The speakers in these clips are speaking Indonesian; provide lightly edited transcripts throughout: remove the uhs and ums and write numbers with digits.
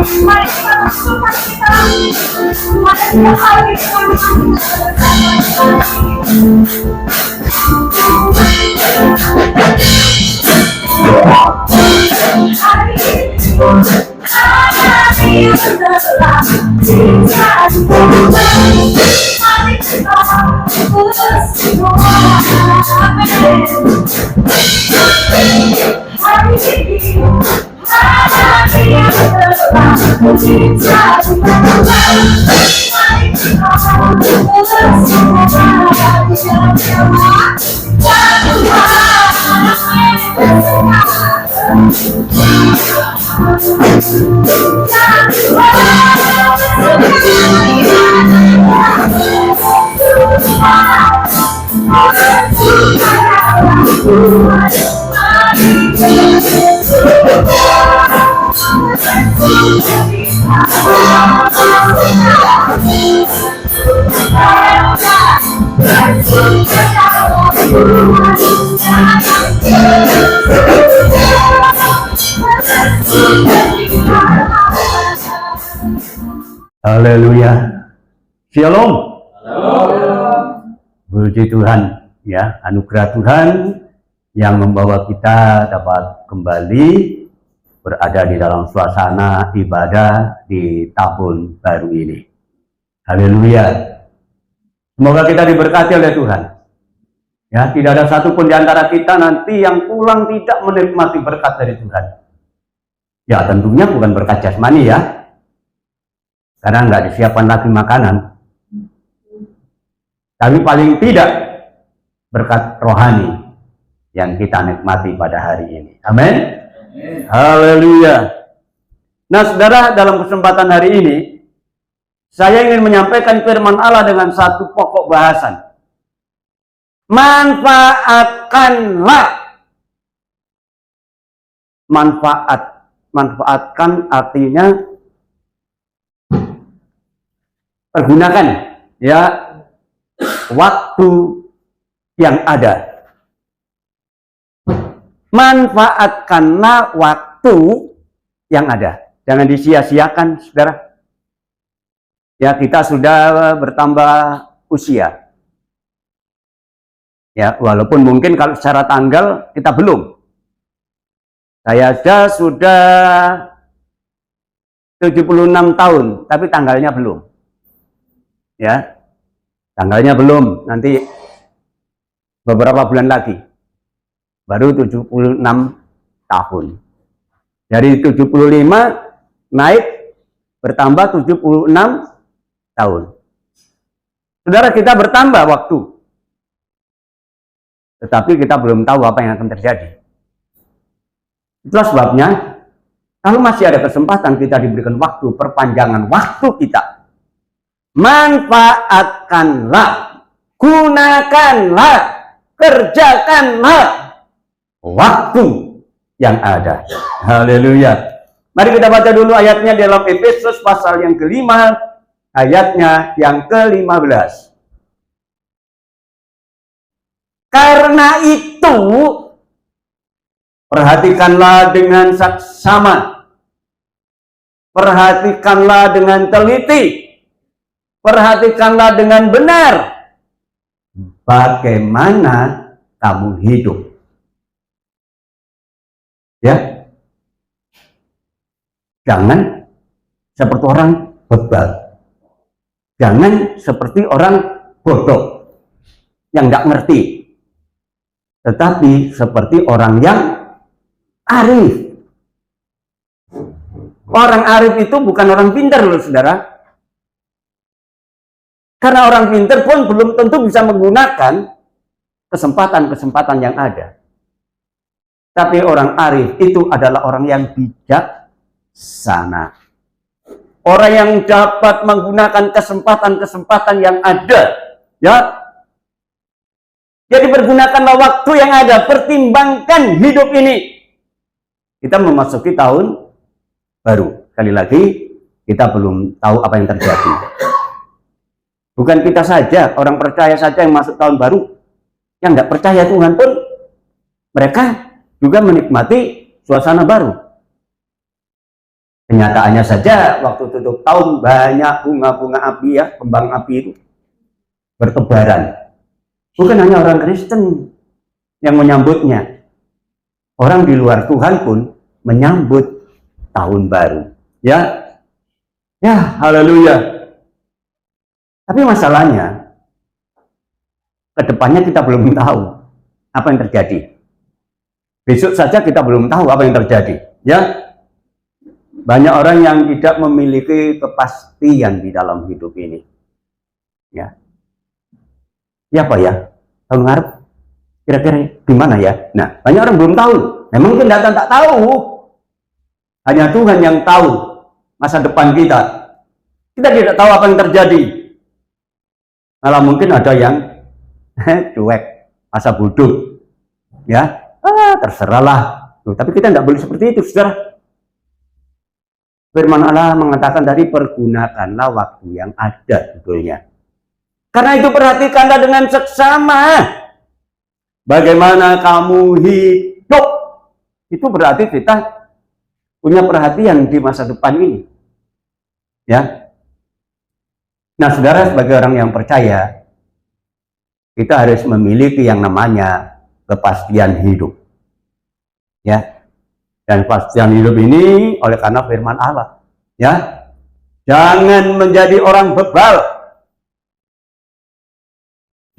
Mari kita bersuka cita pada setiap hari Haleluya. Shalom. Puji Tuhan, ya, anugerah Tuhan yang membawa kita dapat kembali berada di dalam suasana ibadah di tahun baru ini. Haleluya. Semoga kita diberkati oleh Tuhan. Ya, tidak ada satupun di antara kita nanti yang pulang tidak menikmati berkat dari Tuhan. Ya, tentunya bukan berkat jasmani ya. Karena nggak disiapkan lagi makanan. Tapi paling tidak berkat rohani yang kita nikmati pada hari ini. Amin. Haleluya. Nah, saudara, dalam kesempatan hari ini saya ingin menyampaikan firman Allah dengan satu pokok bahasan. Manfaatkan artinya pergunakan, ya, waktu yang ada. Manfaatkanlah waktu yang ada. Jangan disia-siakan, saudara. Ya, kita sudah bertambah usia. Ya, walaupun mungkin kalau secara tanggal kita belum. Saya saja sudah 76 tahun, tapi tanggalnya belum. Ya, tanggalnya belum, nanti beberapa bulan lagi baru 76 tahun. Dari 75 naik bertambah 76 tahun. Saudara, kita bertambah waktu, tetapi kita belum tahu apa yang akan terjadi. Itulah sebabnya kalau masih ada kesempatan kita diberikan waktu, perpanjangan waktu kita, manfaatkanlah, gunakanlah, kerjakanlah waktu yang ada. Haleluya. Mari kita baca dulu ayatnya dalam Efesus pasal yang kelima, ayatnya yang ke-15. Karena itu, perhatikanlah dengan saksama, perhatikanlah dengan teliti, perhatikanlah dengan benar bagaimana kamu hidup. Ya, jangan seperti orang bebal, jangan seperti orang bodoh yang nggak ngerti, tetapi seperti orang yang arif. Orang arif itu bukan orang pintar loh, saudara. Karena orang pintar pun belum tentu bisa menggunakan kesempatan-kesempatan yang ada. Tapi orang arif itu adalah orang yang bijaksana. Orang yang dapat menggunakan kesempatan-kesempatan yang ada. Ya. Jadi pergunakanlah waktu yang ada, pertimbangkan hidup ini. Kita memasuki tahun baru. Sekali lagi, kita belum tahu apa yang terjadi. Bukan kita saja, orang percaya saja yang masuk tahun baru. Yang nggak percaya Tuhan pun, mereka juga menikmati suasana baru. Kenyataannya saja waktu tutup tahun banyak bunga-bunga api ya, kembang api itu bertebaran. Bukan hanya orang Kristen yang menyambutnya, orang di luar Tuhan pun menyambut tahun baru. Ya, ya, haleluya. Tapi masalahnya, kedepannya kita belum tahu apa yang terjadi. Besok saja kita belum tahu apa yang terjadi. Ya, banyak orang yang tidak memiliki kepastian di dalam hidup ini. Ya, ya apa ya? Tahun ngarep kira-kira gimana ya? Nah, banyak orang belum tahu. Memang mungkin datang tak tahu. Hanya Tuhan yang tahu masa depan kita. Kita tidak tahu apa yang terjadi. Malah mungkin ada yang cuek, masa bodoh. Ya, terserahlah. Tapi kita tidak boleh seperti itu, saudara. Firman Allah mengatakan tadi, pergunakanlah waktu yang ada sebetulnya. Karena itu perhatikanlah dengan seksama. Bagaimana kamu hidup. Itu berarti kita punya perhatian di masa depan ini. Ya. Nah, saudara, sebagai orang yang percaya, kita harus memiliki yang namanya kepastian hidup. Ya. Dan kepastian hidup ini oleh karena firman Allah. Ya. Jangan menjadi orang bebal.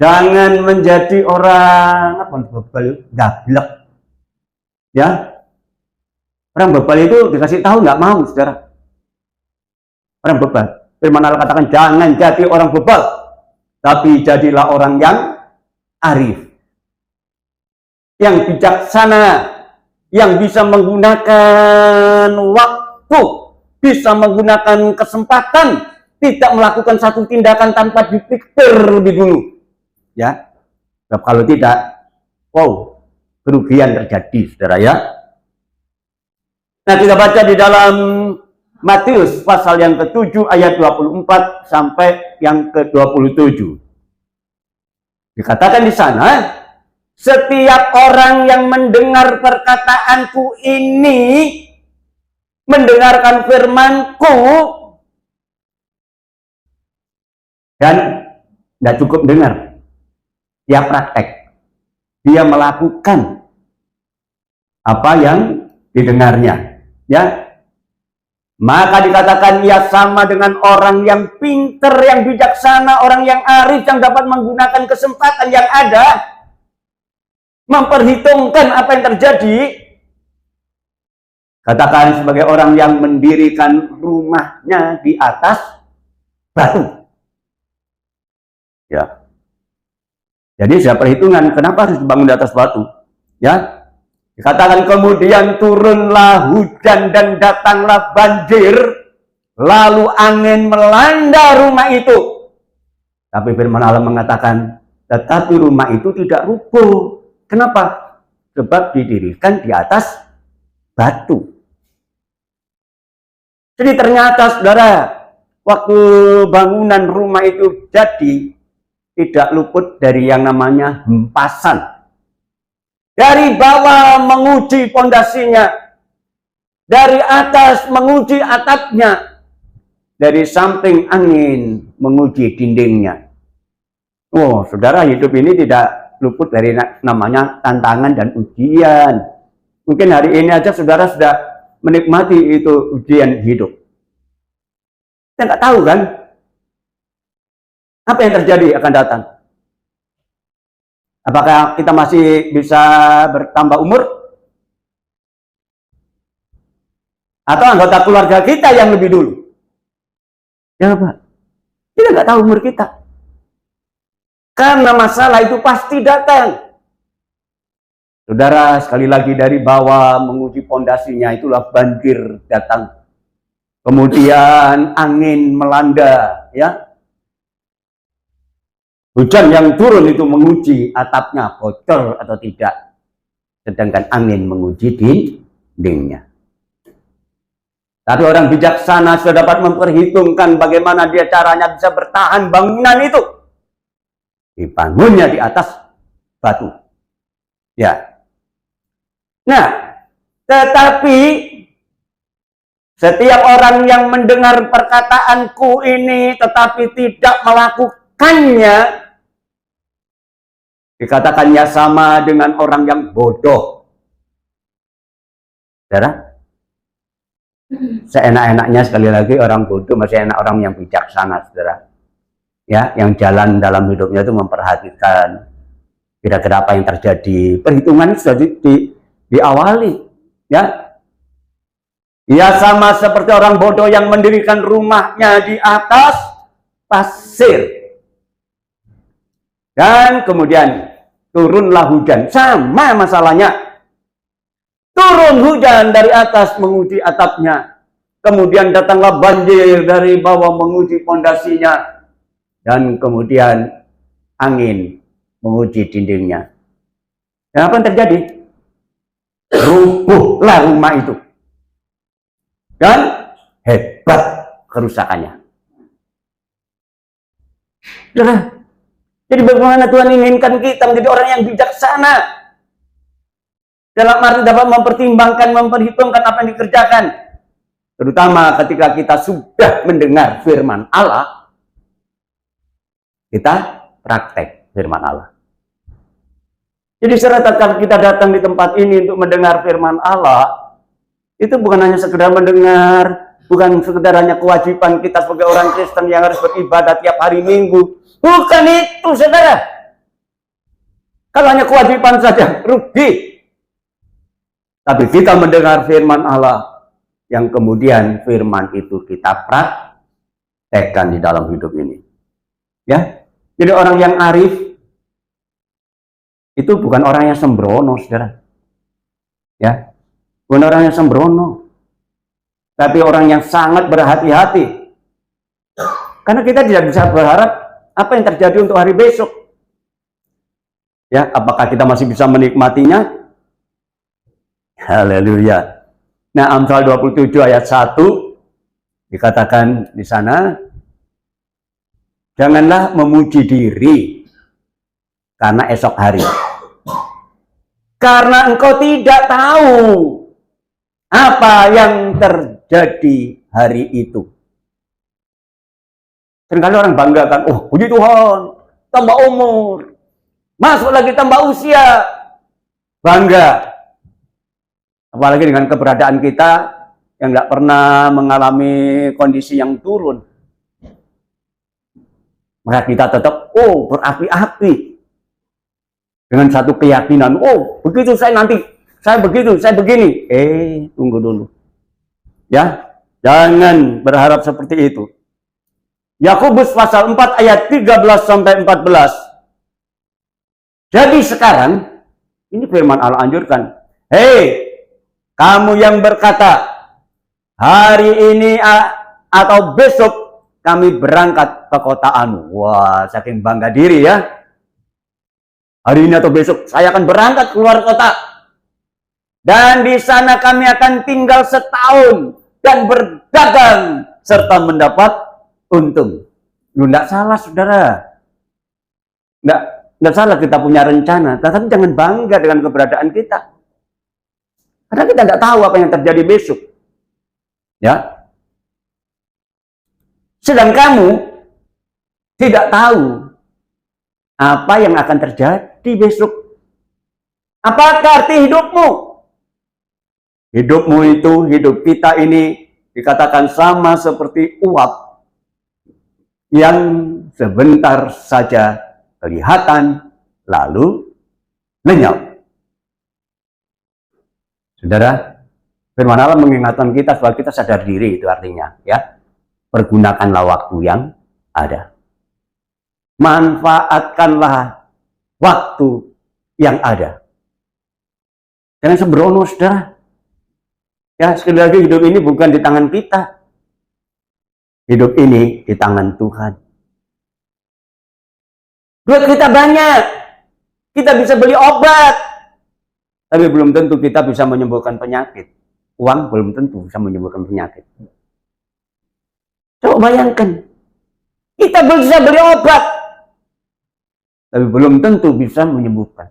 Jangan menjadi orang apa bebal, gablek. Ya. Orang bebal itu dikasih tahu nggak mau, saudara. Orang bebal. Firman Allah katakan jangan jadi orang bebal, tapi jadilah orang yang arif, yang bijaksana, yang bisa menggunakan waktu, bisa menggunakan kesempatan, tidak melakukan satu tindakan tanpa dipikir lebih dulu. Ya, kalau tidak, wow, kerugian terjadi, saudara ya. Nah, kita baca di dalam Matius pasal yang ke-7 ayat 24 sampai yang ke-27. Dikatakan di sana, setiap orang yang mendengar perkataanku ini, mendengarkan firmanku, dan tidak cukup dengar, dia praktek, dia melakukan apa yang didengarnya, ya, maka dikatakan ia sama dengan orang yang pinter, yang bijaksana, orang yang arif, yang dapat menggunakan kesempatan yang ada, memperhitungkan apa yang terjadi. Katakan sebagai orang yang mendirikan rumahnya di atas batu. Ya. Jadi saya perhitungan kenapa harus dibangun di atas batu. Ya. Dikatakan kemudian turunlah hujan dan datanglah banjir, lalu angin melanda rumah itu. Tapi firman Allah mengatakan, tetapi rumah itu tidak rubuh. Kenapa? Sebab didirikan di atas batu. Jadi ternyata, saudara, waktu bangunan rumah itu jadi, tidak luput dari yang namanya hempasan. Dari bawah menguji pondasinya, dari atas menguji atapnya, dari samping angin menguji dindingnya. Oh, saudara, hidup ini tidak luput dari namanya tantangan dan ujian. Mungkin hari ini aja saudara sudah menikmati itu ujian hidup. Kita nggak tahu kan, apa yang terjadi akan datang. Apakah kita masih bisa bertambah umur? Atau anggota keluarga kita yang lebih dulu? Ya Pak, kita nggak tahu umur kita. Karena masalah itu pasti datang. Saudara, sekali lagi dari bawah menguji pondasinya, itulah banjir datang. Kemudian angin melanda, ya. Hujan yang turun itu menguji atapnya bocor atau tidak. Sedangkan angin menguji dindingnya. Tapi orang bijaksana sudah dapat memperhitungkan bagaimana dia caranya bisa bertahan bangunan itu. Dibangunnya di atas batu. Ya. Nah, tetapi Setiap orang yang mendengar perkataanku ini tetapi tidak melakukannya, dikatakannya sama dengan orang yang bodoh. Saudara, seenak-enaknya sekali lagi orang bodoh masih enak orang yang bijaksana, saudara. Ya, yang jalan dalam hidupnya itu memperhatikan kira-kira apa yang terjadi. Perhitungan sudah diawali, ya. Ya sama seperti orang bodoh yang mendirikan rumahnya di atas pasir. Dan kemudian turunlah hujan. Sama masalahnya. Turun hujan dari atas menguji atapnya. Kemudian datanglah banjir dari bawah menguji pondasinya. Dan kemudian angin menguji dindingnya. Dan apa yang terjadi? Rubuhlah rumah itu. Dan hebat kerusakannya. Jadi bagaimana Tuhan inginkan kita menjadi orang yang bijaksana dalam arti dapat mempertimbangkan, memperhitungkan apa yang dikerjakan, terutama ketika kita sudah mendengar firman Allah, kita praktek firman Allah. Jadi saudara, kita datang di tempat ini untuk mendengar firman Allah, itu bukan hanya sekedar mendengar, bukan sekedar hanya kewajiban kita sebagai orang Kristen yang harus beribadah tiap hari Minggu. Bukan itu, saudara. Kalau hanya kewajiban saja, rugi. Tapi kita mendengar firman Allah, yang kemudian firman itu kita praktekkan di dalam hidup ini. Ya, jadi orang yang arif, itu bukan orang yang sembrono, saudara. Ya, bukan orang yang sembrono, tapi orang yang sangat berhati-hati. Karena kita tidak bisa berharap apa yang terjadi untuk hari besok. Ya, apakah kita masih bisa menikmatinya? Haleluya. Nah, Amsal 27 ayat 1 dikatakan di sana, janganlah memuji diri karena esok hari. Karena engkau tidak tahu apa yang terjadi hari itu. Seringkali orang banggakan, oh puji Tuhan, tambah umur, masuk lagi tambah usia, bangga. Apalagi dengan keberadaan kita yang tidak pernah mengalami kondisi yang turun. Maka kita tetap, oh berapi-api. Dengan satu keyakinan, oh begitu saya nanti, saya begitu, saya begini. Tunggu dulu. Ya, jangan berharap seperti itu. Yakobus pasal 4 ayat 13 sampai 14. Jadi sekarang, ini firman Allah anjurkan. Hei, kamu yang berkata, hari ini atau besok kami berangkat ke kota anu. Wah, saking bangga diri ya. Hari ini atau besok saya akan berangkat keluar kota. Dan di sana kami akan tinggal setahun dan berdagang serta mendapat untung. Tidak salah, saudara. Tidak salah kita punya rencana, tetapi jangan bangga dengan keberadaan kita. Karena kita tidak tahu apa yang terjadi besok. Ya. Sedang kamu tidak tahu apa yang akan terjadi besok. Apakah arti hidupmu? Hidupmu itu, hidup kita ini dikatakan sama seperti uap yang sebentar saja kelihatan lalu lenyap. Saudara, firman Allah mengingatkan kita supaya kita sadar diri, itu artinya ya. Pergunakanlah waktu yang ada. Manfaatkanlah waktu yang ada. Jangan sembrono, saudara. Ya, sekali lagi hidup ini bukan di tangan kita. Hidup ini di tangan Tuhan. Duit kita banyak. Kita bisa beli obat. Tapi belum tentu kita bisa menyembuhkan penyakit. Uang belum tentu bisa menyembuhkan penyakit. Coba bayangkan. Kita bisa beli obat. Tapi belum tentu bisa menyembuhkan.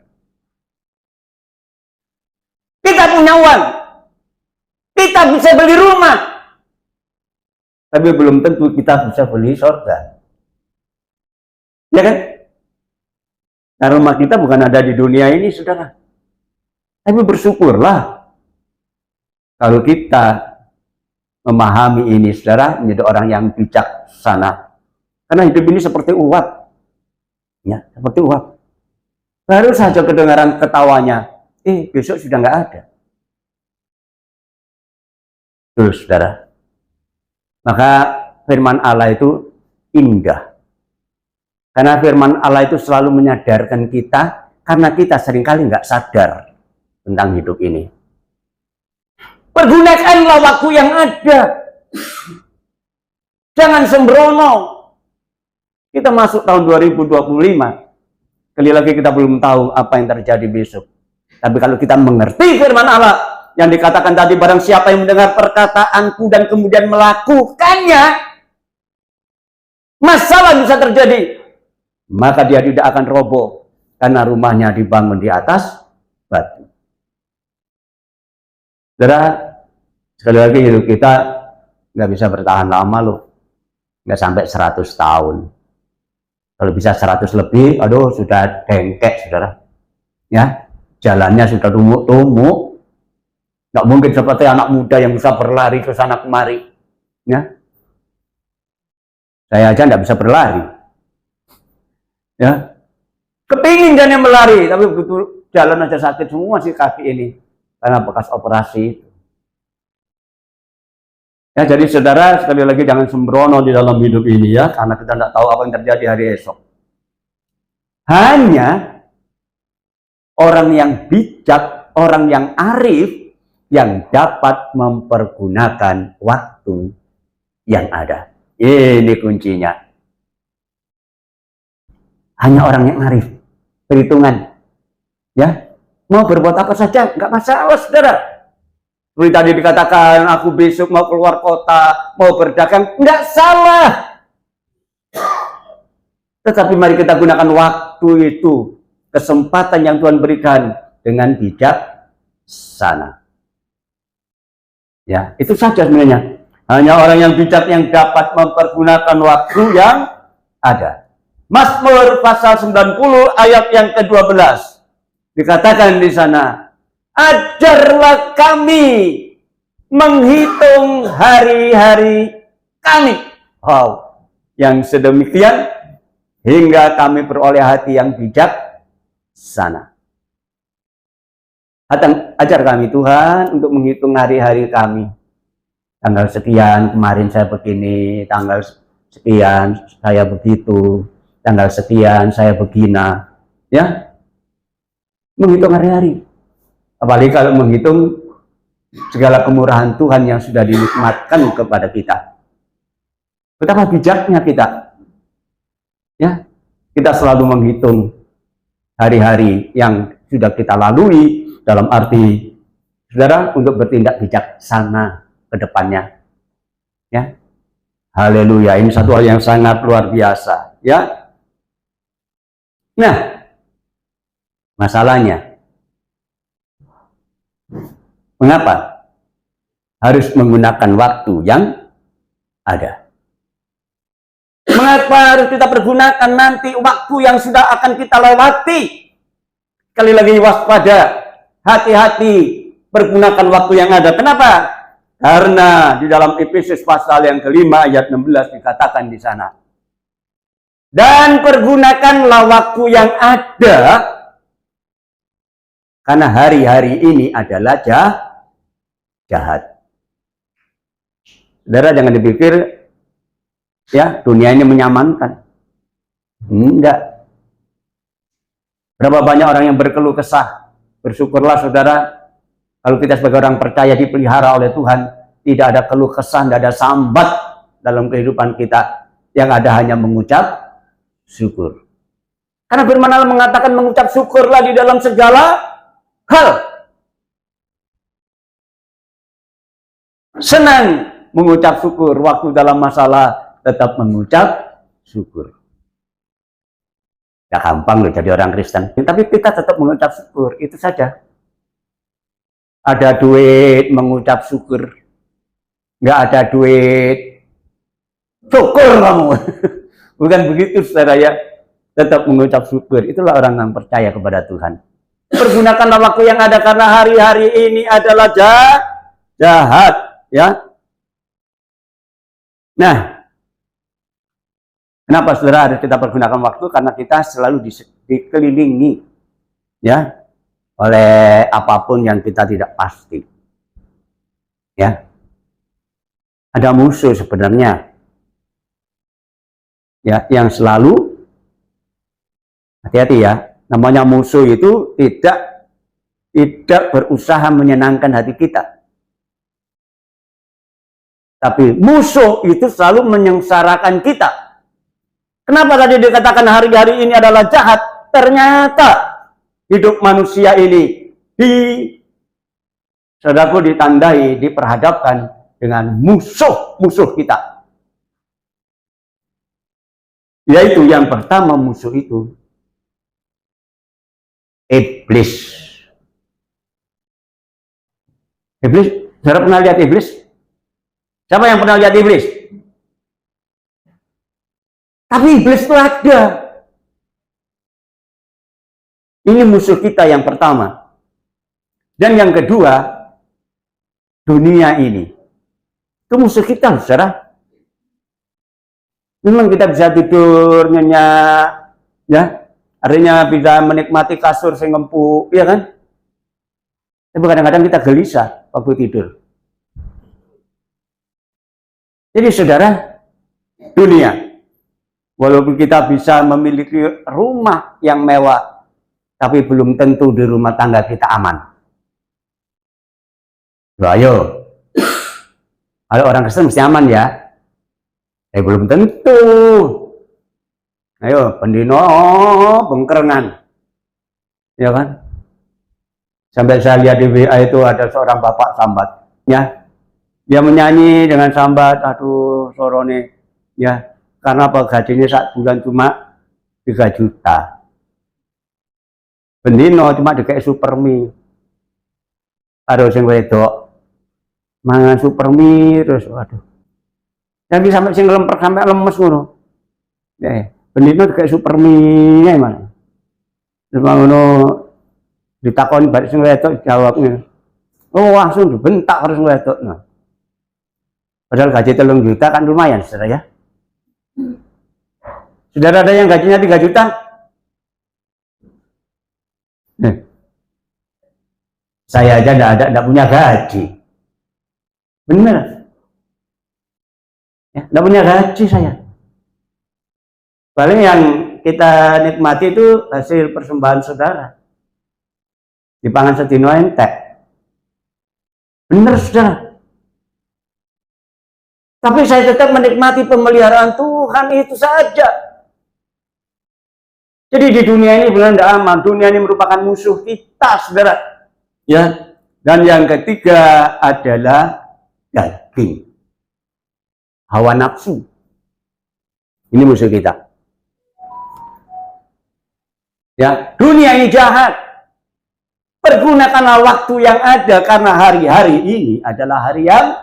Kita punya uang. Kita bisa beli rumah. tapi belum tentu kita bisa beli surga. Ya kan? Nah, rumah kita bukan ada di dunia ini, saudara. Tapi bersyukurlah kalau kita memahami ini, saudara, menjadi orang yang bijaksana. Karena hidup ini seperti uap. Ya, seperti uap. Baru saja kedengaran ketawanya, besok sudah nggak ada. Terus, saudara. Maka firman Allah itu indah. Karena firman Allah itu selalu menyadarkan kita, karena kita seringkali nggak sadar tentang hidup ini. Pergunakanlah waktu yang ada. Jangan sembrono. Kita masuk tahun 2025. Kali lagi kita belum tahu apa yang terjadi besok. Tapi kalau kita mengerti firman Allah yang dikatakan tadi, barang siapa yang mendengar perkataanku dan kemudian melakukannya, masalah bisa terjadi. Maka dia tidak akan roboh karena rumahnya dibangun di atas batu. Saudara, sekali lagi hidup kita nggak bisa bertahan lama loh. Nggak sampai 100 tahun. Kalau bisa 100 lebih, aduh sudah dengkek, saudara. Ya, jalannya sudah tumuk-tumuk. Nggak mungkin seperti anak muda yang bisa berlari ke sana kemari. Ya, saya aja nggak bisa berlari. Ya, kepingin jalan berlari, tapi begitu jalan aja sakit semua sih kaki ini karena bekas operasi. Ya, jadi saudara, sekali lagi jangan sembrono di dalam hidup ini ya, karena kita tidak tahu apa yang terjadi hari esok. Hanya orang yang bijak, orang yang arif, yang dapat mempergunakan waktu yang ada. Ini kuncinya. Hanya orang yang arif, perhitungan. Ya, mau berbuat apa saja, nggak masalah, saudara. Seperti tadi dikatakan, aku besok mau keluar kota, mau berdagang, nggak salah. Tetapi mari kita gunakan waktu itu, kesempatan yang Tuhan berikan dengan bijaksana. Ya, itu saja sebenarnya. Hanya orang yang bijak yang dapat mempergunakan waktu yang ada. Mazmur pasal 90 ayat yang ke-12. Dikatakan di sana, ajarlah kami menghitung hari-hari kami. Wow, yang sedemikian hingga kami beroleh hati yang bijaksana. Ajar kami Tuhan untuk menghitung hari-hari kami. Tanggal sekian kemarin saya begini, tanggal sekian saya begitu, tanggal sekian saya begina. Ya, menghitung hari-hari. Apalagi kalau menghitung segala kemurahan Tuhan yang sudah dinikmatkan kepada kita. Betapa bijaknya kita. Ya, kita selalu menghitung hari-hari yang sudah kita lalui dalam arti, saudara, untuk bertindak bijaksana ke depannya. Ya. Haleluya, ini satu hal yang sangat luar biasa, ya. Nah, masalahnya, mengapa harus menggunakan waktu yang ada? Mengapa harus kita pergunakan nanti waktu yang sudah akan kita lewati? Sekali lagi waspada, hati-hati, pergunakan waktu yang ada. Kenapa? Karena di dalam Efesus pasal yang kelima ayat 16 dikatakan di sana, dan pergunakanlah waktu yang ada, karena hari-hari ini adalah jahat. Saudara, jangan dipikir ya dunia ini menyamankan. Enggak. Berapa banyak orang yang berkeluh kesah. Bersyukurlah saudara, kalau kita sebagai orang percaya dipelihara oleh Tuhan, tidak ada keluh kesah, tidak ada sambat dalam kehidupan kita. Yang ada hanya mengucap syukur. Karena firman Allah mengatakan mengucap syukurlah di dalam segala hal. Senang mengucap syukur, waktu dalam masalah tetap mengucap syukur. Ya gampang loh jadi orang Kristen, tapi kita tetap mengucap syukur, itu saja. Ada duit mengucap syukur, nggak ada duit syukur kamu. Bukan begitu saudara ya, tetap mengucap syukur. Itulah orang yang percaya kepada Tuhan. Pergunakanlah waktu yang ada karena hari-hari ini adalah jahat, ya. Nah, kenapa saudara harus kita pergunakan waktu? Karena kita selalu dikelilingi, ya, oleh apapun yang kita tidak pasti, ya. Ada musuh sebenarnya, ya, yang selalu hati-hati ya. Namanya musuh itu tidak berusaha menyenangkan hati kita. Tapi musuh itu selalu menyengsarakan kita. Kenapa tadi dikatakan hari-hari ini adalah jahat? Ternyata hidup manusia ini saudaraku, ditandai, diperhadapkan dengan musuh-musuh kita. Yaitu yang pertama musuh itu iblis. Iblis, saudara pernah lihat iblis? Siapa yang pernah lihat iblis? Tapi iblis itu ada. Ini musuh kita yang pertama. Dan yang kedua, dunia ini. Itu musuh kita, saudara. Memang kita bisa tidur nyenyak, ya. Artinya bisa menikmati kasur yang empuk, ya kan? Tapi kadang-kadang kita gelisah waktu tidur. Jadi saudara, dunia, walaupun kita bisa memiliki rumah yang mewah, tapi belum tentu di rumah tangga kita aman. Loh, ayo, kalau orang Kristen mesti aman ya? Belum tentu. Ayo, pendino bengkerengan, ya kan? Sampai saya lihat di WA itu ada seorang bapak sambat, ya, dia menyanyi dengan sambat, aduh sorone, ya, karena gajinya saat bulan cuma 3 juta. Pendino cuma dikai supermi. Harus yang wedok mangan supermi terus, waduh. Jadi sampai sing lemper sampai lemes ngono. Ya, pendino dikai supermi ya mana. Terus ngono ditakoni balik sing wedok jawabnya. Oh, langsung dibentak harus wedok. Nah. Padahal gaji 3 juta kan lumayan, saudara ya. Saudara ada yang gajinya 3 juta? Saya aja enggak punya gaji. Benar. Ya, enggak punya gaji saya. Paling yang kita nikmati itu hasil persembahan saudara. Dipangan sedino entek. Benar, saudara. Tapi saya tetap menikmati pemeliharaan Tuhan itu saja. Jadi di dunia ini benar tidak aman. Dunia ini merupakan musuh kita, saudara. Ya. Dan yang ketiga adalah daging. Hawa nafsu. Ini musuh kita. Ya, dunia ini jahat. Pergunakanlah waktu yang ada karena hari-hari ini adalah hari yang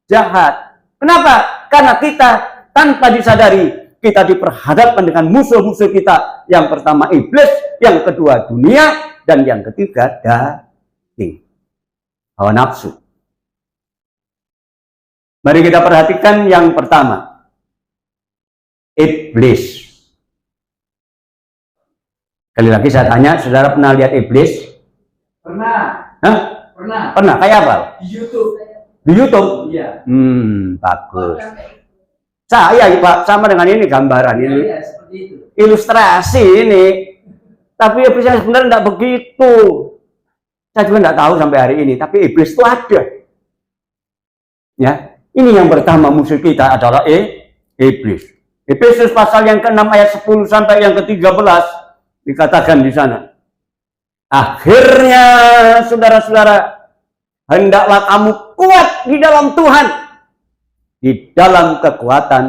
jahat. Kenapa? Karena kita tanpa disadari kita diperhadapkan dengan musuh-musuh kita. Yang pertama iblis, yang kedua dunia, dan yang ketiga daging. Hawa nafsu. Mari kita perhatikan yang pertama. Iblis. Sekali lagi saya tanya, saudara pernah lihat iblis? Pernah. Hah? Pernah. Pernah? Kayak apa? Di YouTube. Di YouTube? Iya. Bagus. Saya Pak, sama dengan ini gambaran ini. Iya, seperti itu. Ilustrasi ini. Tapi iblisnya sebenarnya tidak begitu. Saya juga tidak tahu sampai hari ini. Tapi iblis itu ada. Ya, ini yang pertama musuh kita adalah iblis. Efesus pasal yang ke-6 ayat 10 sampai yang ke-13 dikatakan di sana. Akhirnya, saudara-saudara, hendaklah kamu kuat di dalam Tuhan, di dalam kekuatan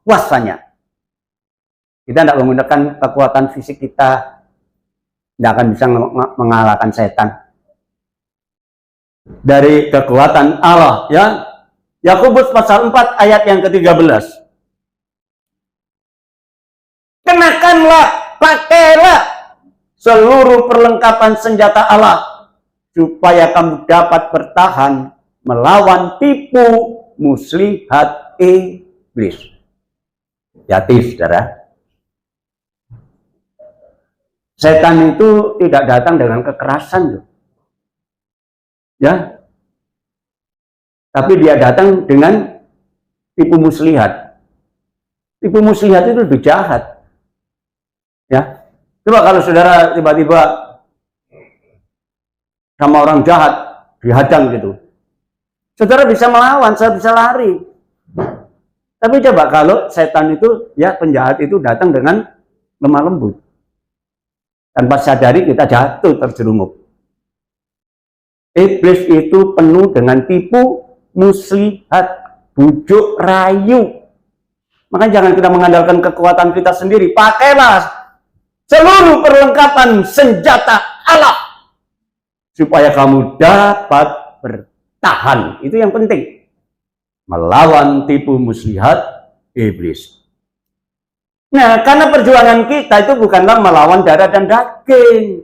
kuasanya. Kita tidak menggunakan kekuatan fisik kita, tidak akan bisa mengalahkan setan. Dari kekuatan Allah, ya. Yakobus pasal 4 ayat yang ke-13. kenakanlah, pakailah seluruh perlengkapan senjata Allah supaya kamu dapat bertahan melawan tipu muslihat iblis. Hati, saudara. Setan itu tidak datang dengan kekerasan, ya, tapi dia datang dengan tipu muslihat. Tipu muslihat itu lebih jahat, ya. Coba kalau saudara tiba-tiba sama orang jahat dihadang gitu, saudara bisa melawan, saya bisa lari. Tapi coba kalau setan itu, ya, penjahat itu datang dengan lemah lembut, tanpa sadari kita jatuh terjerumus. Iblis itu penuh dengan tipu muslihat, bujuk rayu. Makanya jangan kita mengandalkan kekuatan kita sendiri. Pakailah seluruh perlengkapan senjata Allah supaya kamu dapat bertahan. Itu yang penting. Melawan tipu muslihat iblis. Nah, karena perjuangan kita itu bukanlah melawan darah dan daging.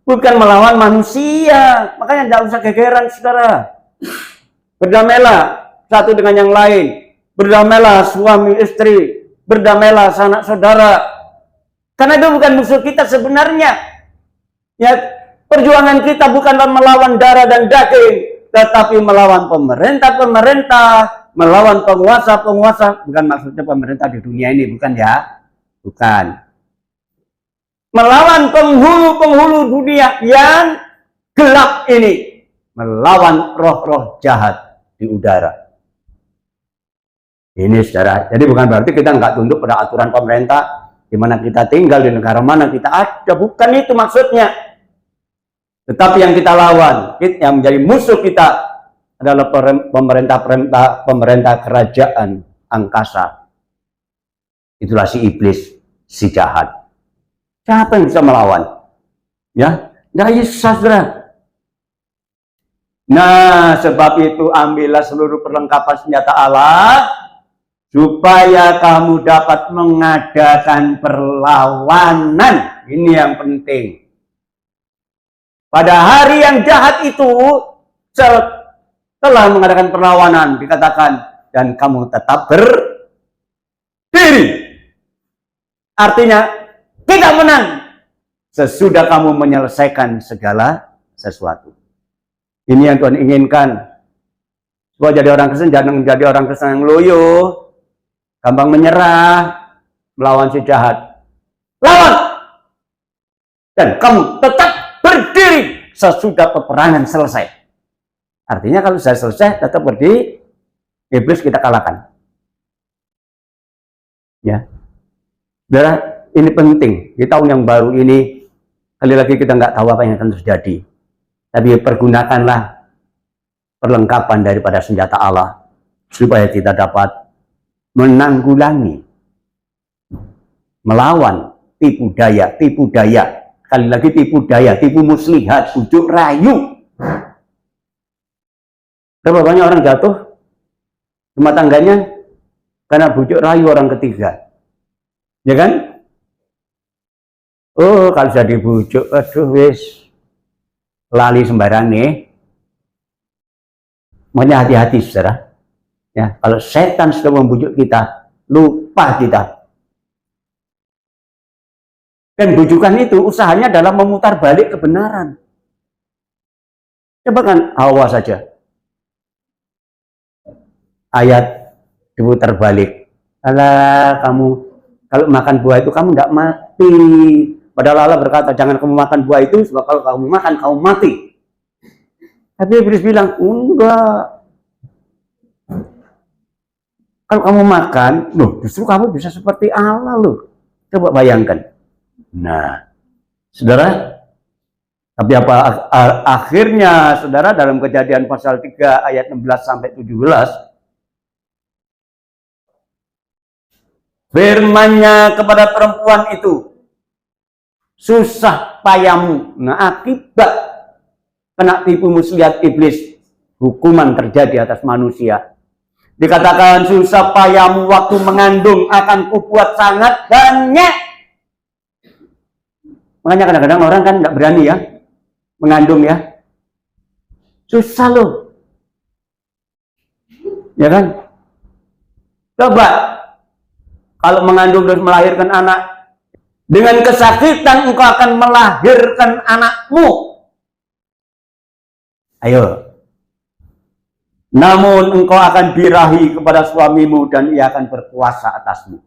Bukan melawan manusia. Makanya tidak usah gegeran, saudara. Berdamailah satu dengan yang lain. Berdamailah suami istri. Berdamailah sanak saudara. Karena itu bukan musuh kita sebenarnya. Ya, perjuangan kita bukanlah melawan darah dan daging, tetapi melawan pemerintah-pemerintah, melawan penguasa-penguasa. Bukan maksudnya pemerintah di dunia ini, bukan ya. Bukan. Melawan penghulu-penghulu dunia yang gelap ini. Melawan roh-roh jahat di udara. Ini saudara. Jadi bukan berarti kita nggak tunduk pada aturan pemerintah, di mana kita tinggal, di negara mana kita ada. Bukan itu maksudnya. Tetapi yang kita lawan, yang menjadi musuh kita, adalah pemerintah kerajaan angkasa. Itulah si iblis, si jahat. Siapa yang bisa melawan? Ya, nggak bisa, saudara. Nah, sebab itu ambillah seluruh perlengkapan senjata Allah supaya kamu dapat mengadakan perlawanan. Ini yang penting. Pada hari yang jahat itu, telah mengadakan perlawanan, dikatakan, dan kamu tetap berdiri. Artinya, tidak menang sesudah kamu menyelesaikan segala sesuatu. Ini yang Tuhan inginkan. Supaya jadi orang Kristen, jangan menjadi orang Kristen yang loyo, gampang menyerah, melawan si jahat. Lawan! Dan kamu tetap berdiri sesudah peperangan selesai. Artinya kalau sudah selesai, tetap berdiri, iblis kita kalahkan. Ya, saudara, ini penting. Di tahun yang baru ini, kali lagi kita nggak tahu apa yang akan terjadi. Tapi pergunakanlah perlengkapan daripada senjata Allah, supaya kita dapat menanggulangi, melawan tipu daya. Kali lagi tipu daya, tipu muslihat, bujuk rayu. Berapa banyak orang jatuh rumah tangganya karena bujuk rayu orang ketiga, ya kan? Oh, kalau sudah dibujuk, aduh wis lali sembarang nih. Makanya hati-hati, saudara. Ya, kalau setan sudah membujuk kita, lupa kita. Dan bujukan itu usahanya adalah memutar balik kebenaran. Coba kan Hawa saja. Ayat diputar balik. Alah, kamu kalau makan buah itu kamu tidak mati. Padahal Allah berkata, jangan kamu makan buah itu, sebab kalau kamu makan, kamu mati. Tapi Iblis bilang, enggak. Kalau kamu makan, loh, justru kamu bisa seperti Allah loh. Coba bayangkan. Nah, saudara, tapi apa akhirnya, saudara, dalam Kejadian pasal 3 ayat 16 sampai 17, firman-Nya kepada perempuan itu, susah payamu. Nah, akibat kena tipu muslihat iblis, hukuman terjadi atas manusia. Dikatakan susah payahmu waktu mengandung akan kubuat sangat banyak. Makanya kadang-kadang orang kan nggak berani ya mengandung ya. Susah loh. Ya kan? Coba kalau mengandung dan melahirkan anak, dengan kesakitan engkau akan melahirkan anakmu. Ayo. Namun engkau akan birahi kepada suamimu dan ia akan berkuasa atasmu.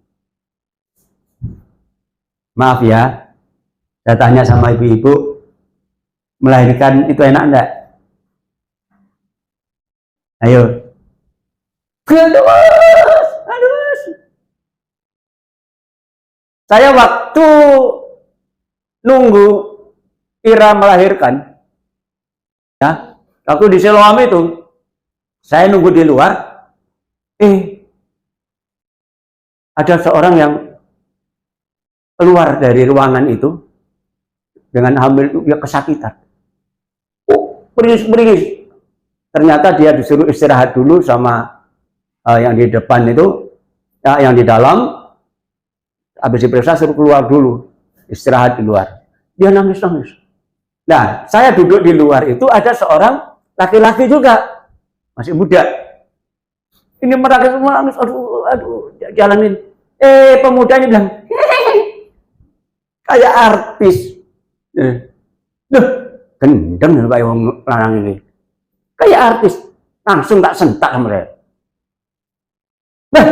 Maaf ya, saya tanya sama ibu-ibu, melahirkan itu enak enggak? Ayo. Aduh. Saya waktu nunggu Ira melahirkan, ya, waktu di Siloam itu, saya nunggu di luar, ada seorang yang keluar dari ruangan itu dengan hamil itu, dia kesakitan. Beringis. Ternyata dia disuruh istirahat dulu sama yang di depan itu, ya, yang di dalam. Habis diperiksa suruh keluar dulu, istirahat di luar. Dia nangis. Nah, saya duduk di luar itu ada seorang laki-laki juga, masih muda. Ini merangis semua, nangis, aduh, jalanin. Pemudanya bilang, kayak artis. Loh, gendeng Pak Iwang lanang ini. Kayak artis, langsung tak sentak sama dia. Nah,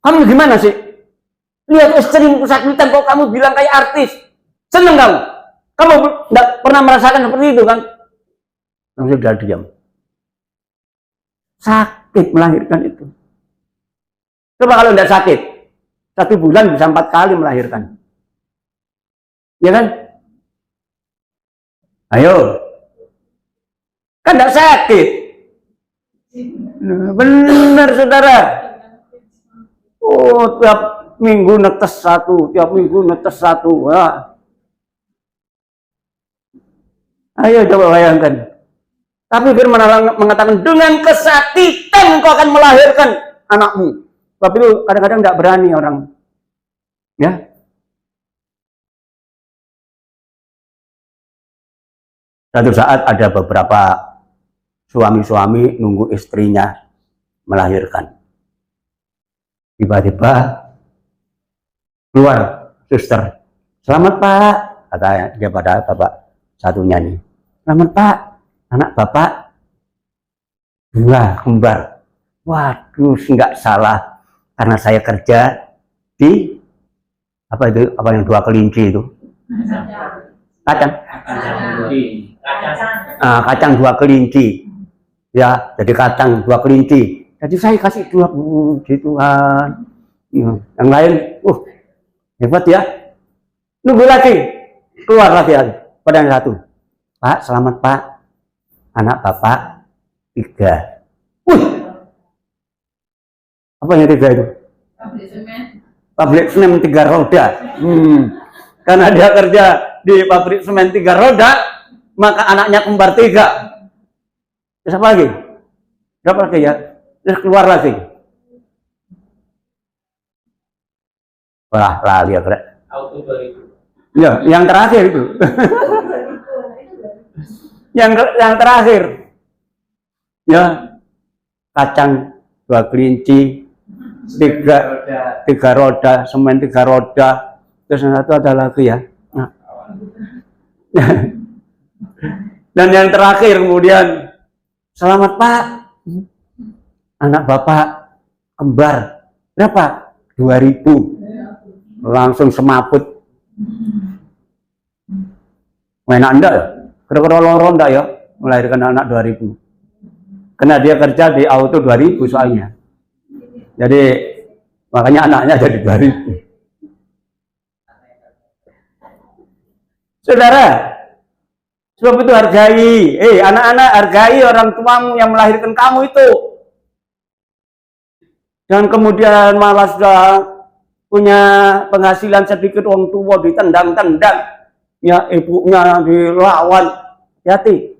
kamu gimana sih? Lihat istrimu kesakitan kok kamu bilang kayak artis. Seneng kamu? Kamu tidak pernah merasakan seperti itu kan? Langsung dia diam. Sakit melahirkan itu. Coba kalau tidak sakit, 1 bulan bisa 4 kali melahirkan. Ya kan? Ayo. Kan tidak sakit. Benar saudara. Oh, tiap minggu netes 1, tiap minggu netes 1. Wah. Ayo coba bayangkan. Tapi firman Allah mengatakan dengan kesakitan engkau akan melahirkan anakmu. Sebab itu kadang-kadang tidak berani orang. Ya. Satu saat ada beberapa suami-suami nunggu istrinya melahirkan. Tiba-tiba keluar suster, selamat Pak, katanya dia pada bapak satunya nih, selamat Pak, anak bapak 2 kembar. Waduh, nggak salah karena saya kerja di apa yang 2 kelinci itu, kacang 2 kelinci ya, jadi kacang 2 kelinci, jadi saya kasih 2 puji Tuhan. Yang lain hebat ya. Nunggu lagi. Keluar lagi pada yang 1. Pak, selamat Pak. Anak bapak 3. Apa yang 3 itu? Pabrik semen 3 roda. Karena dia kerja di pabrik semen 3 roda, maka anaknya kembar 3. Terus apa lagi? Berapa lagi ya? Terus keluar lagi. Wah, lali ya, Greg. Auto 2000. Ya, yang terakhir itu. yang terakhir. Ya, kacang 2 kelinci, 3 roda, semen 3 roda. Terus yang 1 ada lagi ya. Nah. Dan yang terakhir kemudian, selamat Pak, anak bapak kembar berapa? 2000. Langsung semaput. Enak enggak ya? Kira-kira loro enggak ya melahirkan anak 2000? Karena dia kerja di auto 2000 soalnya. Jadi makanya anaknya jadi 2000. Saudara, sebab itu hargai. Anak-anak, hargai orang tuamu yang melahirkan kamu itu. Dan kemudian malah sudah punya penghasilan sedikit, orang tua ditendang-tendang, ya ibunya dilawan. Hati-hati.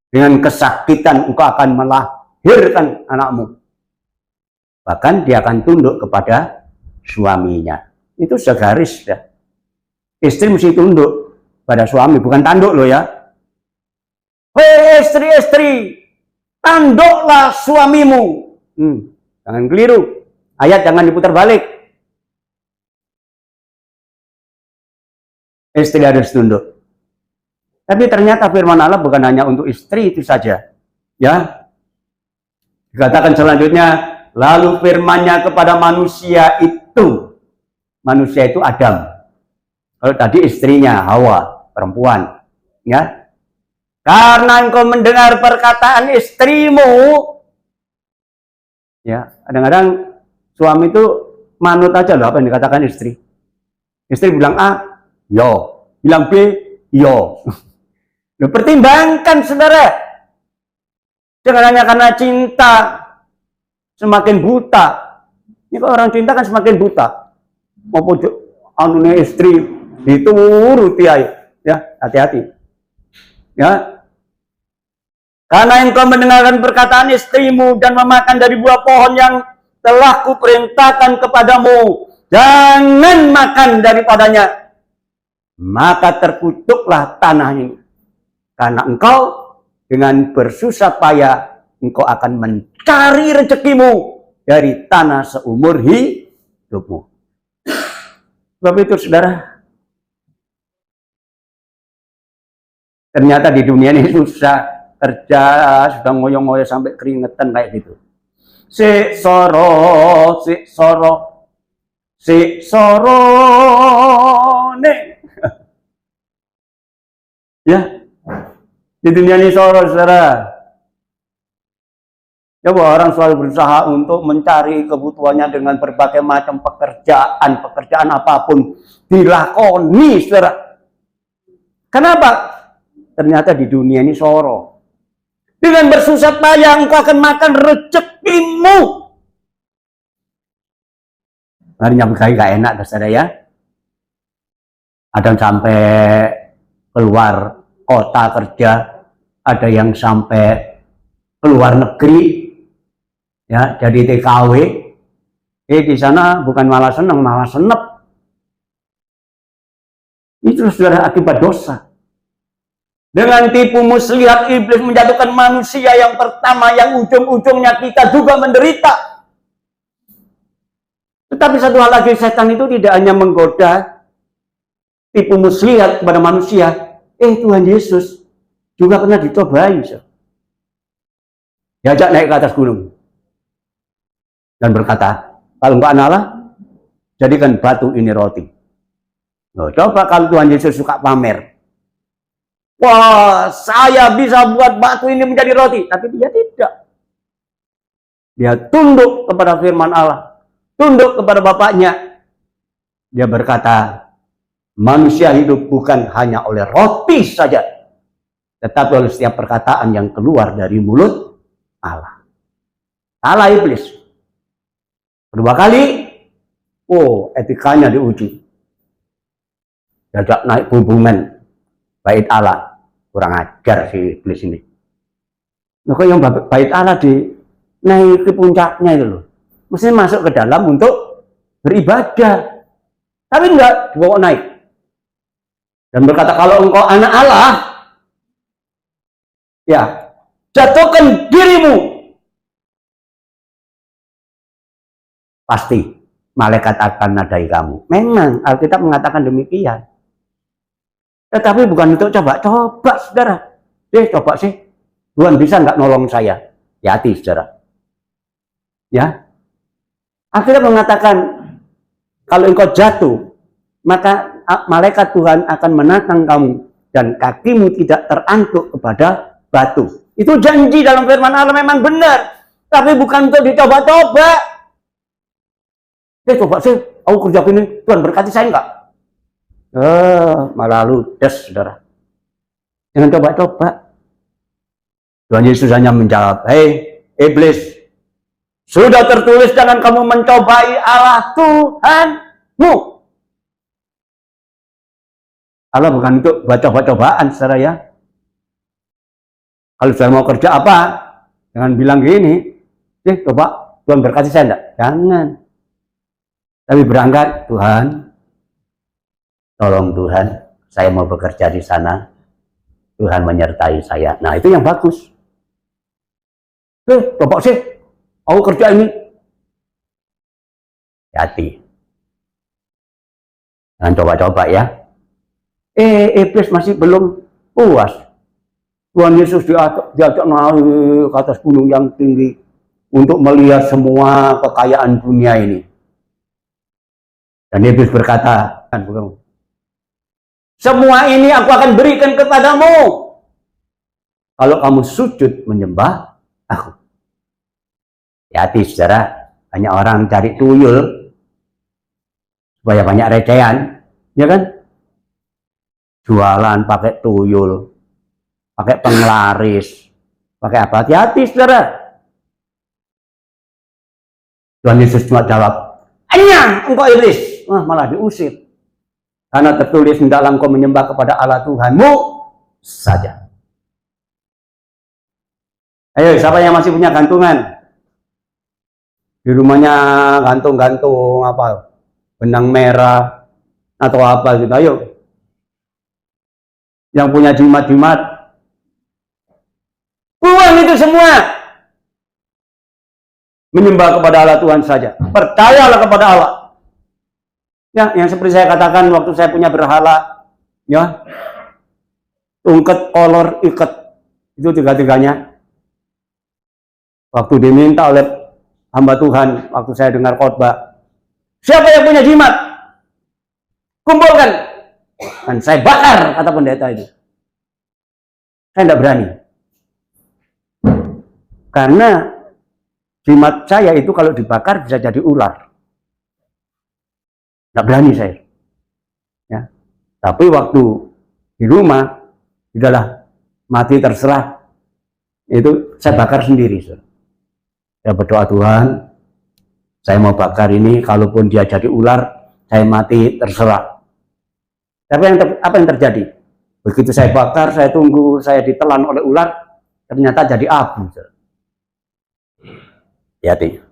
Dengan kesakitan engkau akan melahirkan anakmu. Bahkan dia akan tunduk kepada suaminya. Itu segaris ya. Istri mesti tunduk pada suami, bukan tanduk loh ya. Hei istri-istri, tanduklah suamimu. Jangan keliru. Ayat jangan diputar balik. Istri harus tunduk. Tapi ternyata firman Allah bukan hanya untuk istri itu saja. Ya. Dikatakan selanjutnya, lalu firman-Nya kepada manusia itu. Manusia itu Adam. Kalau tadi istrinya Hawa, perempuan. Ya. Karena engkau mendengar perkataan istrimu. Ya, kadang-kadang suami itu manut aja loh apa yang dikatakan istri. Istri bilang A, yo. Bilang B, yo. Loh, pertimbangkan saudara. Jangan hanya karena cinta semakin buta. Ini kalau orang cinta kan semakin buta. Mau pujuk anunya istri dituruti ayo. Ya, hati-hati. Ya. Karena engkau mendengarkan perkataan istrimu dan memakan dari buah pohon yang telah kuperintahkan kepadamu, jangan makan daripadanya. Maka terkutuklah tanah ini. Karena engkau dengan bersusah payah, engkau akan mencari rezekimu dari tanah seumur hidupmu. Sebab itu saudara, ternyata di dunia ini susah. Kerja sudah ngoyo-ngoyo sampai keringetan kayak gitu. Si soro ne. Ya, di dunia ini soro saudara. Coba orang selalu berusaha untuk mencari kebutuhannya dengan berbagai macam pekerjaan apapun dilakoni saudara. Kenapa? Ternyata di dunia ini soro. Dengan bersusah payah engkau akan makan rezekimu. Harinya berkali gak enak saudara ya. Ada yang sampai keluar kota kerja, ada yang sampai keluar negeri, ya jadi TKW. Di sana bukan malah senang, malah senep. Itu saudara akibat dosa. Dengan tipu muslihat iblis menjatuhkan manusia yang pertama, yang ujung-ujungnya kita juga menderita. Tetapi satu hal lagi, setan itu tidak hanya menggoda tipu muslihat kepada manusia. Tuhan Yesus juga pernah dicobai. Diajak naik ke atas gunung. Dan berkata, kalau enggak Allah, jadikan batu ini roti. Loh, coba kalau Tuhan Yesus suka pamer. Wah, saya bisa buat batu ini menjadi roti. Tapi dia tidak. Dia tunduk kepada firman Allah. Tunduk kepada Bapaknya. Dia berkata, manusia hidup bukan hanya oleh roti saja, tetapi oleh setiap perkataan yang keluar dari mulut Allah. Salah iblis. Kedua kali, etikanya diuji. Diajak naik hubungan bait Allah. Kurang ajar si iblis ini. Nah, kok yang bait Allah naik ke puncaknya itu loh. Mesti masuk ke dalam untuk beribadah. Tapi enggak, dibawa naik. Dan berkata, kalau engkau anak Allah, ya, jatuhkan dirimu. Pasti malaikat akan nadai kamu. Memang Alkitab mengatakan demikian. Tetapi bukan untuk coba-coba, saudara. Coba sih, Tuhan bisa nggak nolong saya? Hati, saudara. Ya, Alkitab mengatakan, kalau engkau jatuh, maka malaikat Tuhan akan menatang kamu dan kakimu tidak terantuk kepada batu. Itu janji dalam firman Allah memang benar, tapi bukan untuk dicoba-coba. Coba sih, aku kerja gini, Tuhan berkati saya enggak? Malah ludes, saudara. Jangan coba-coba. Tuhan Yesus hanya menjawab, hei iblis, sudah tertulis jangan kamu mencobai Allah Tuhanmu. Allah bukan untuk baca-cobaan, saudara ya. Kalau sudah mau kerja apa, jangan bilang gini, coba Tuhan berkati saya enggak? Jangan. Tapi berangkat, Tuhan, tolong Tuhan, saya mau bekerja di sana. Tuhan menyertai saya. Nah, itu yang bagus. Coba sih, aku kerja ini. Hati. Jangan coba-coba ya. Iblis masih belum puas. Tuhan Yesus diajak naik ke atas gunung yang tinggi untuk melihat semua kekayaan dunia ini. Dan Iblis berkata, semua ini aku akan berikan kepadamu kalau kamu sujud menyembah aku. Hati saudara, banyak orang cari tuyul supaya banyak recehan, ya kan? Jualan pakai tuyul, pakai penglaris, pakai apa? Hati-hati saudara. Tuhan Yesus cuma jawab, "Anya, engkau iblis." Malah diusir. Karena tertulis, hendaklah engkau menyembah kepada Allah Tuhanmu saja. Ayo, siapa yang masih punya gantungan? Di rumahnya gantung-gantung apa? Benang merah atau apa gitu. Ayo. Yang punya jimat-jimat, buang itu semua. Menyembah kepada Allah Tuhan saja. Percayalah kepada Allah. Ya, yang seperti saya katakan waktu saya punya berhala, ya, ungket, kolor, iket, itu tiga-tiganya. Waktu diminta oleh hamba Tuhan, waktu saya dengar khotbah, siapa yang punya jimat? Kumpulkan. Dan saya bakar, kata pendeta itu. Saya tidak berani. Karena jimat saya itu kalau dibakar bisa jadi ular. Tidak berani saya. Ya. Tapi waktu di rumah, sudahlah, mati terserah. Itu saya bakar sendiri. Saya berdoa, Tuhan, saya mau bakar ini, kalaupun dia jadi ular, saya mati terserah. Tapi apa yang terjadi? Begitu saya bakar, saya tunggu, saya ditelan oleh ular, ternyata jadi abu. Hati-hati.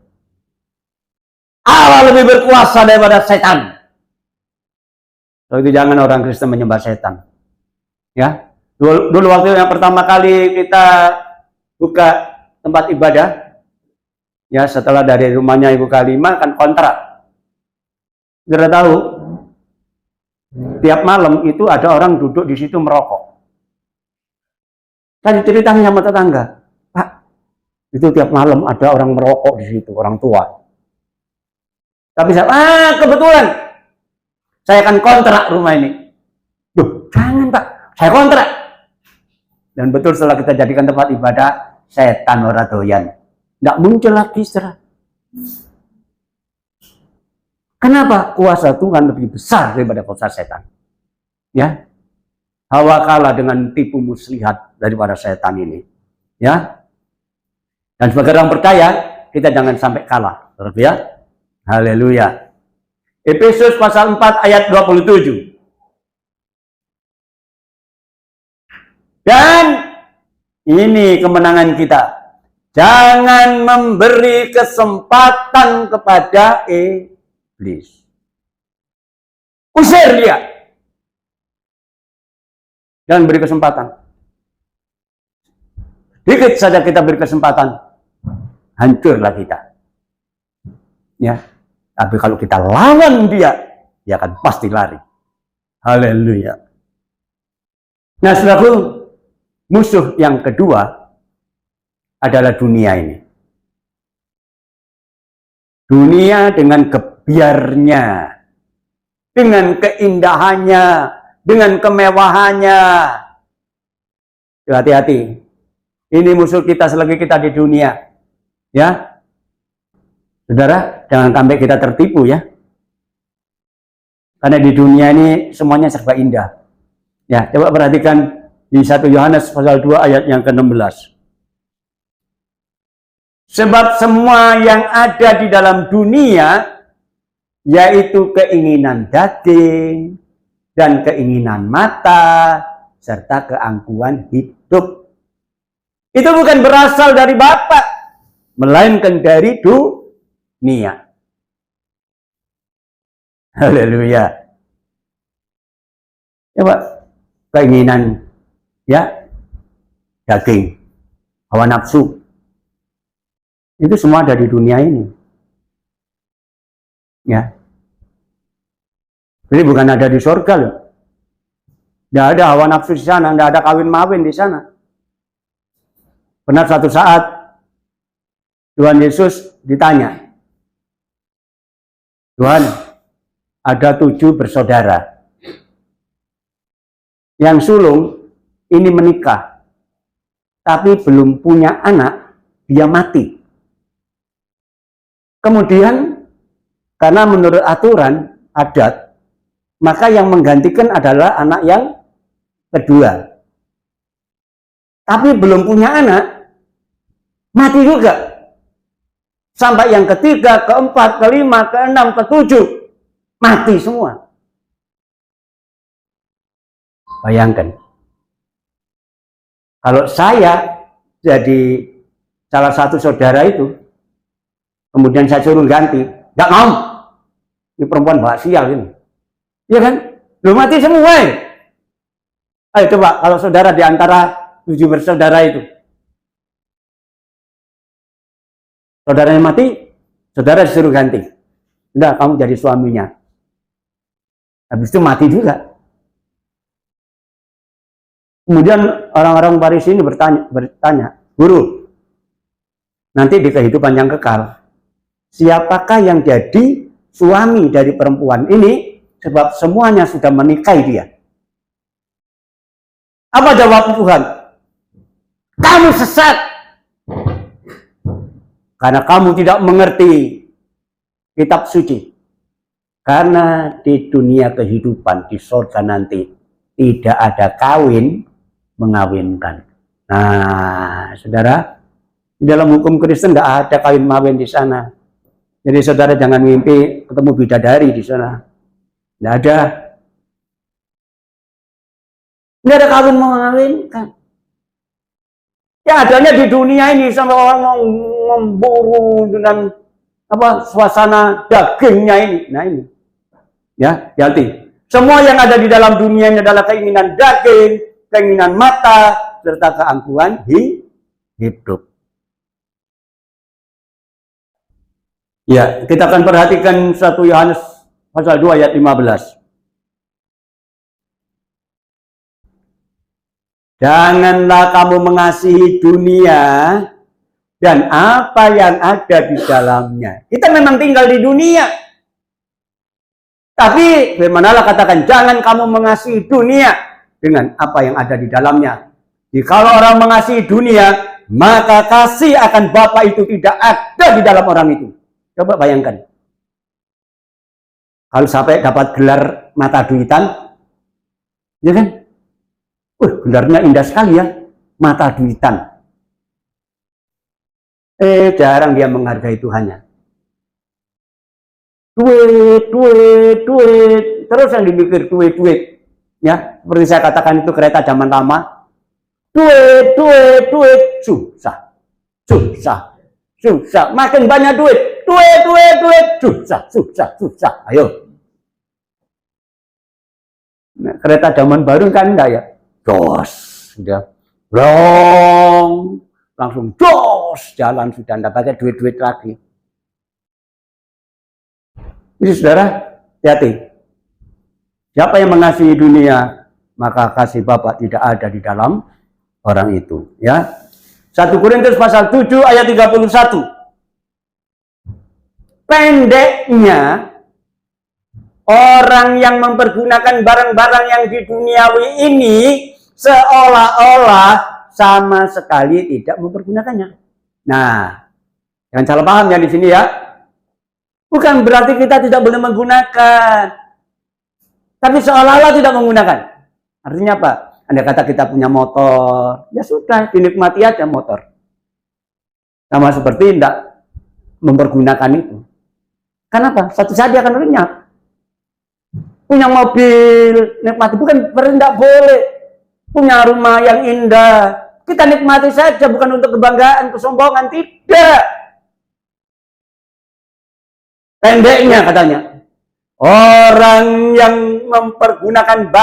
Allah lebih berkuasa daripada setan. So, itu jangan orang Kristen menyembah setan. Ya, dulu waktu yang pertama kali kita buka tempat ibadah, ya setelah dari rumahnya Ibu Kalima kan kontrak. Sudah tahu, tiap malam itu ada orang duduk di situ merokok. Saya ceritanya sama tetangga, Pak, itu tiap malam ada orang merokok di situ, orang tua. Tapi saya, kebetulan saya akan kontrak rumah ini. Duh, jangan Pak, saya kontrak. Dan betul setelah kita jadikan tempat ibadah, setan ora doyan. Nggak muncul lagi setelah. Kenapa? Kuasa Tuhan lebih besar daripada kuasa setan. Ya, Hawa kalah dengan tipu muslihat daripada setan ini. Ya, dan sebagai orang percaya, kita jangan sampai kalah. Ya, haleluya. Efesus pasal 4 ayat 27. Dan ini kemenangan kita. Jangan memberi kesempatan kepada iblis. Usir dia. Jangan beri kesempatan. Dikit saja kita beri kesempatan, hancurlah kita. Ya. Tapi kalau kita lawan dia akan pasti lari. Haleluya. Nah, saudaraku, musuh yang kedua adalah dunia ini. Dunia dengan gebiarnya, dengan keindahannya, dengan kemewahannya. Hati-hati. Ini musuh kita selagi kita di dunia. Ya. Saudara, jangan sampai kita tertipu ya. Karena di dunia ini semuanya serba indah. Ya, coba perhatikan di 1 Yohanes pasal 2 ayat yang ke-16. Sebab semua yang ada di dalam dunia, yaitu keinginan daging dan keinginan mata, serta keangkuhan hidup, Itu bukan berasal dari Bapa, melainkan dari dunia. Haleluya. Ya Pak, keinginan ya daging, hawa nafsu, itu semua ada di dunia ini. Ya. Jadi bukan ada di surga loh. Tidak ada hawa nafsu di sana, tidak ada kawin mawin di sana. Pernah suatu saat Tuhan Yesus ditanya, Tuhan, ada 7 bersaudara. Yang sulung ini menikah, tapi belum punya anak, dia mati. Kemudian, karena menurut aturan adat, maka yang menggantikan adalah anak yang kedua. Tapi belum punya anak, mati juga. Sampai yang ketiga, keempat, kelima, keenam, ketujuh, mati semua. Bayangkan, kalau saya jadi salah satu saudara itu, kemudian saya suruh ganti, nggak mau. Ini perempuan bawa sial ini. Iya kan? Belum mati semua. Ayo coba kalau saudara di antara 7 bersaudara itu, saudaranya mati, saudara disuruh ganti. Udah, kamu jadi suaminya. Habis itu mati juga. Kemudian orang-orang Farisi ini bertanya, Guru, nanti di kehidupan yang kekal, siapakah yang jadi suami dari perempuan ini, sebab semuanya sudah menikahi dia? Apa jawab Tuhan? Kamu sesat, karena kamu tidak mengerti kitab suci. Karena di dunia kehidupan, di surga nanti, tidak ada kawin mengawinkan. Nah, saudara, di dalam hukum Kristen tidak ada kawin mawin di sana. Jadi saudara jangan mimpi ketemu bidadari di sana. Tidak ada. Tidak ada kawin mengawinkan. Ya adanya di dunia ini sampai orang memburu dengan suasana dagingnya ini. Nah ini. Ya, hati. Semua yang ada di dalam dunia ini adalah keinginan daging, keinginan mata, serta keangkuhan hidup. Ya, kita akan perhatikan 1 Yohanes pasal 2 ayat 15. Janganlah kamu mengasihi dunia dan apa yang ada di dalamnya. Kita memang tinggal di dunia. Tapi firman-Allah katakan, jangan kamu mengasihi dunia dengan apa yang ada di dalamnya. Jikalau orang mengasihi dunia, maka kasih akan Bapa itu tidak ada di dalam orang itu. Coba bayangkan. Kalau sampai dapat gelar mata duitan, ya kan? Gelarnya indah sekali ya, mata duitan. Jarang dia menghargai Tuhannya. Duit. Terus yang dipikir duit. Ya, seperti saya katakan itu kereta zaman lama. Duit. Susah. Makin banyak duit. Duit. Susah. Ayo. Nah, kereta zaman baru kan enggak ya? Jos. Sudah. Brong. Langsung jos. Jalan sudah enggak pakai duit lagi. Jadi saudara, hati-hati. Siapa yang mengasihi dunia, maka kasih Bapa tidak ada di dalam orang itu. Ya, 1 Korintus pasal 7 ayat 31. Pendeknya, orang yang mempergunakan barang-barang yang di duniawi ini seolah-olah sama sekali tidak mempergunakannya. Nah, jangan salah paham ya di sini ya. Bukan berarti kita tidak boleh menggunakan. Tapi seolah-olah tidak menggunakan. Artinya apa? Andai kata kita punya motor, ya sudah, dinikmati aja motor. Sama seperti tidak mempergunakan itu. Kenapa? Suatu saat dia akan lenyap. Punya mobil, nikmati. Bukan berarti tidak boleh. Punya rumah yang indah, Kita nikmati saja, bukan untuk kebanggaan, kesombongan, tidak. Pendeknya katanya, orang yang mempergunakan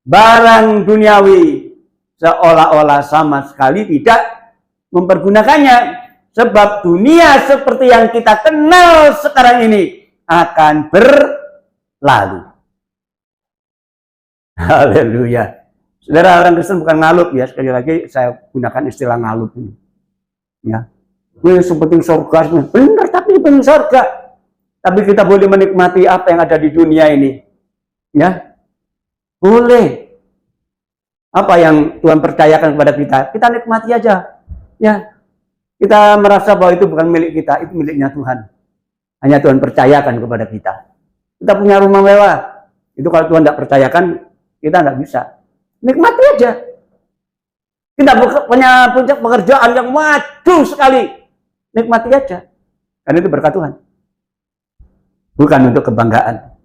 barang duniawi seolah-olah sama sekali tidak mempergunakannya. Sebab dunia seperti yang kita kenal sekarang ini akan berlalu. Haleluya. Saudara, orang Kristen bukan ngalup ya. Sekali lagi saya gunakan istilah ngalup ini. Ya. Seperti surga. Benar, tapi bukan surga. Tapi kita boleh menikmati apa yang ada di dunia ini. Ya. Boleh. Apa yang Tuhan percayakan kepada kita, kita nikmati aja. Ya. Kita merasa bahwa itu bukan milik kita, itu miliknya Tuhan. Hanya Tuhan percayakan kepada kita. Kita punya rumah mewah. Itu kalau Tuhan tidak percayakan, kita nggak bisa. Nikmati aja. Kita punya pekerjaan yang maju sekali. Nikmati aja. Karena itu berkat Tuhan. Bukan untuk kebanggaan.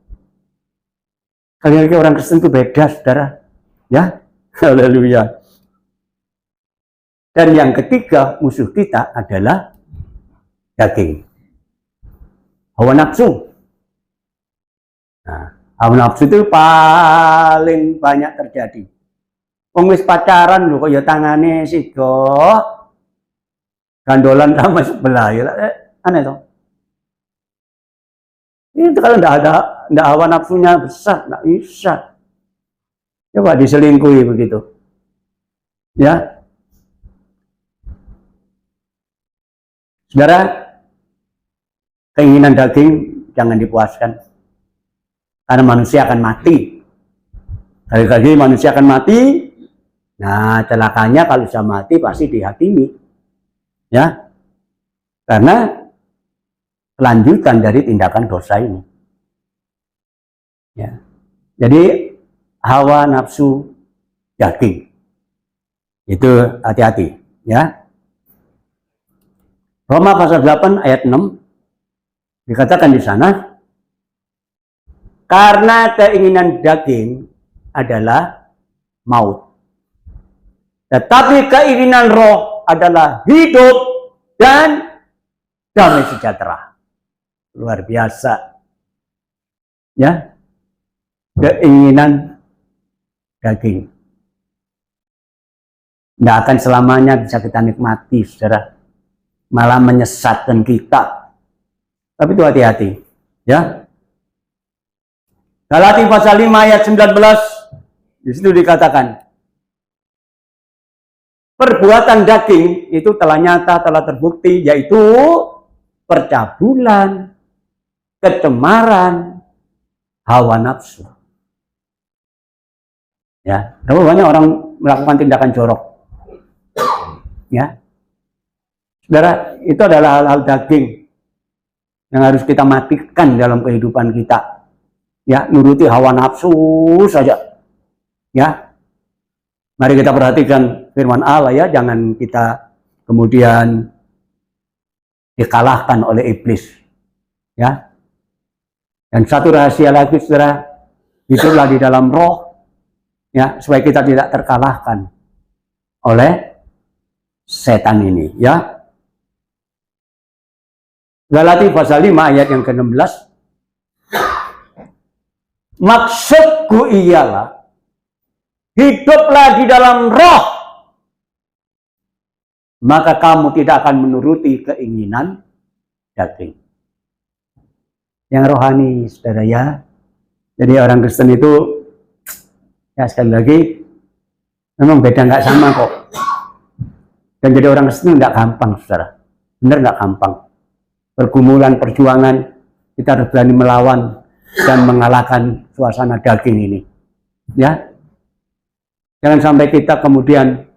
Kali-kali orang Kristen itu beda, saudara. Ya, haleluya. Dan yang ketiga, musuh kita adalah daging. Hawa nafsu. Nah, hawa nafsu itu paling banyak terjadi. Wong wis pacaran lho kok ya tangane sido gandolan sama sebelah ya. Aneh toh. Itu kalau enggak hawa nafsunya besar, enggak bisa. Coba diselingkuhi begitu. Ya. Saudara, keinginan daging jangan dipuaskan. Karena manusia akan mati. Kali-kali manusia akan mati. Nah, celakanya kalau sudah mati pasti dihakimi. Ya. Karena lanjutan dari tindakan dosa ini. Ya. Jadi hawa nafsu daging. Itu hati-hati, ya. Roma pasal 8 ayat 6 dikatakan di sana, karena keinginan daging adalah maut, tetapi keinginan roh adalah hidup dan damai sejahtera. Luar biasa. Ya. Keinginan daging tidak akan selamanya bisa kita nikmati, saudara. Malah menyesatkan kita. Tapi itu hati-hati, ya. Galatia pasal 5 ayat 19 di situ dikatakan, perbuatan daging itu telah nyata, telah terbukti, yaitu percabulan, kecemaran, hawa nafsu. Ya, berapa banyak orang melakukan tindakan jorok. Ya. Saudara, itu adalah hal-hal daging yang harus kita matikan dalam kehidupan kita. Ya, nuruti hawa nafsu saja. Ya. Mari kita perhatikan firman Allah ya, jangan kita kemudian dikalahkan oleh iblis. Ya. Dan satu rahasia lagi, saudara, hiduplah di dalam roh. Ya, supaya kita tidak terkalahkan oleh setan ini, ya. Galatia pasal 5 ayat yang ke-16. Maksudku ialah hiduplah di dalam roh, maka kamu tidak akan menuruti keinginan daging. Yang rohani, saudara ya. Jadi orang Kristen itu, ya sekali lagi, memang beda nggak sama kok. Dan jadi orang Kristen nggak gampang, saudara. Bener nggak gampang. Pergumulan, perjuangan, kita harus berani melawan dan mengalahkan suasana daging ini. Ya, jangan sampai kita kemudian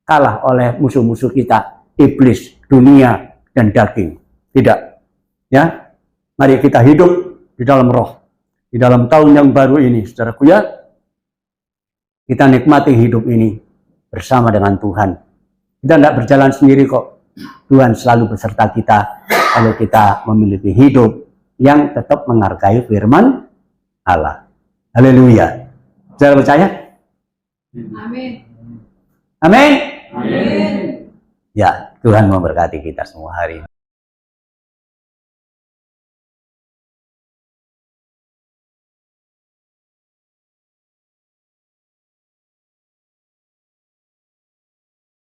kalah oleh musuh-musuh kita, iblis, dunia, dan daging. Tidak. Ya, mari kita hidup di dalam roh, di dalam tahun yang baru ini, saudaraku ya. Kita nikmati hidup ini bersama dengan Tuhan. Kita tidak berjalan sendiri kok. Tuhan selalu beserta kita kalau kita memiliki hidup yang tetap menghargai firman Allah. Haleluya. Saudara percaya? Amin. Amin. Amin. Ya, Tuhan memberkati kita semua hari ini.